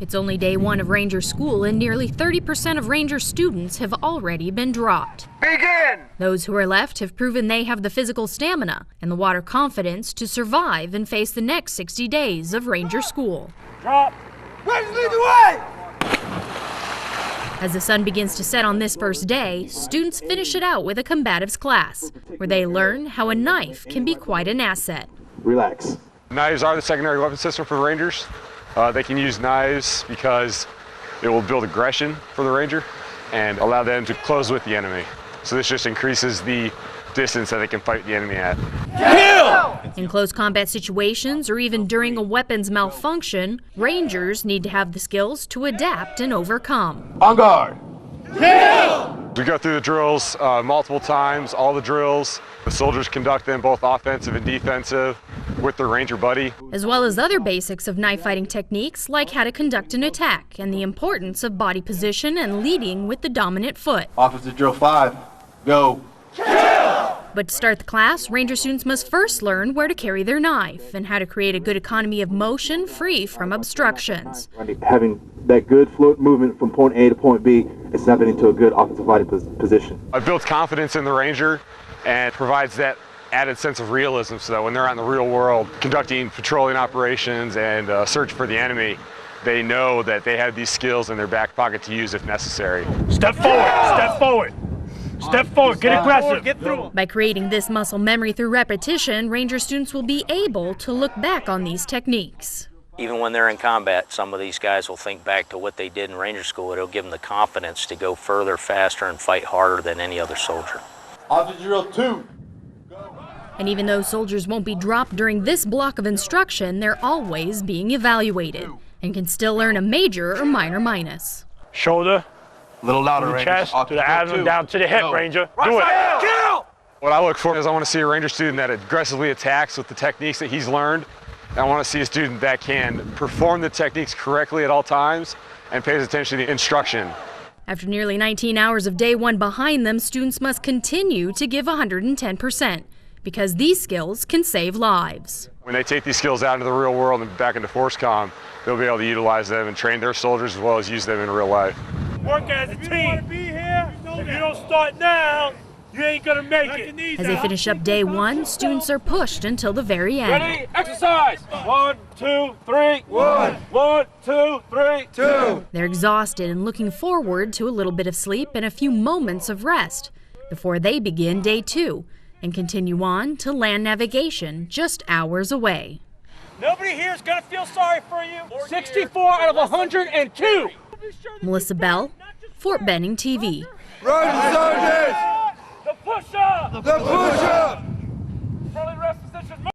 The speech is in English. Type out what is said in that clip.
It's only day one of Ranger School, and nearly 30% of Ranger students have already been dropped. Begin! Those who are left have proven they have the physical stamina and the water confidence to survive and face the next 60 days of Ranger School. Drop! Ranger, lead the way! As the sun begins to set on this first day, students finish it out with a combatives class, where they learn how a knife can be quite an asset. Relax. Knives are the secondary weapon system for Rangers. They can use knives because it will build aggression for the Ranger and allow them to close with the enemy. So this just increases the distance that they can fight the enemy at. Kill! In close combat situations or even during a weapons malfunction, Rangers need to have the skills to adapt and overcome. On guard. Kill! We go through the drills multiple times, all the drills. The soldiers conduct them both offensive and defensive with their Ranger buddy. As well as other basics of knife fighting techniques like how to conduct an attack and the importance of body position and leading with the dominant foot. Officer drill 5, go. But to start the class, Ranger students must first learn where to carry their knife and how to create a good economy of motion free from obstructions. Having that good fluid movement from point A to point B and snapping into a good offensive fighting position. It builds confidence in the Ranger and provides that added sense of realism so that when they're out in the real world conducting patrolling operations and search for the enemy, they know that they have these skills in their back pocket to use if necessary. Step forward! Step forward! Step forward! Get aggressive! Get through! By creating this muscle memory through repetition, Ranger students will be able to look back on these techniques. Even when they're in combat, some of these guys will think back to what they did in Ranger School. It'll give them the confidence to go further, faster, and fight harder than any other soldier. Officer drill 2. And even though soldiers won't be dropped during this block of instruction, they're always being evaluated and can still earn a major or minor minus. Shoulder, A little louder, to the Ranger. chest, to the abdomen, down to the hip, Ranger. Do it. Kill! What I look for is I want to see a Ranger student that aggressively attacks with the techniques that he's learned. And I want to see a student that can perform the techniques correctly at all times and pays attention to the instruction. After nearly 19 hours of day one behind them, students must continue to give 110% because these skills can save lives. When they take these skills out into the real world and back into ForceCom, they'll be able to utilize them and train their soldiers as well as use them in real life. Work as a team. If you don't start now, you ain't gonna make it. As they finish up day one, students are pushed until the very end. Ready? Exercise! 1, 2, 3. 1, 1, 2, 3. 2. They're exhausted and looking forward to a little bit of sleep and a few moments of rest before they begin day two and continue on to land navigation just hours away. Nobody here is gonna feel sorry for you. 64 out of 102. Melissa Bell, Fort Benning TV. The pusher! The pusher!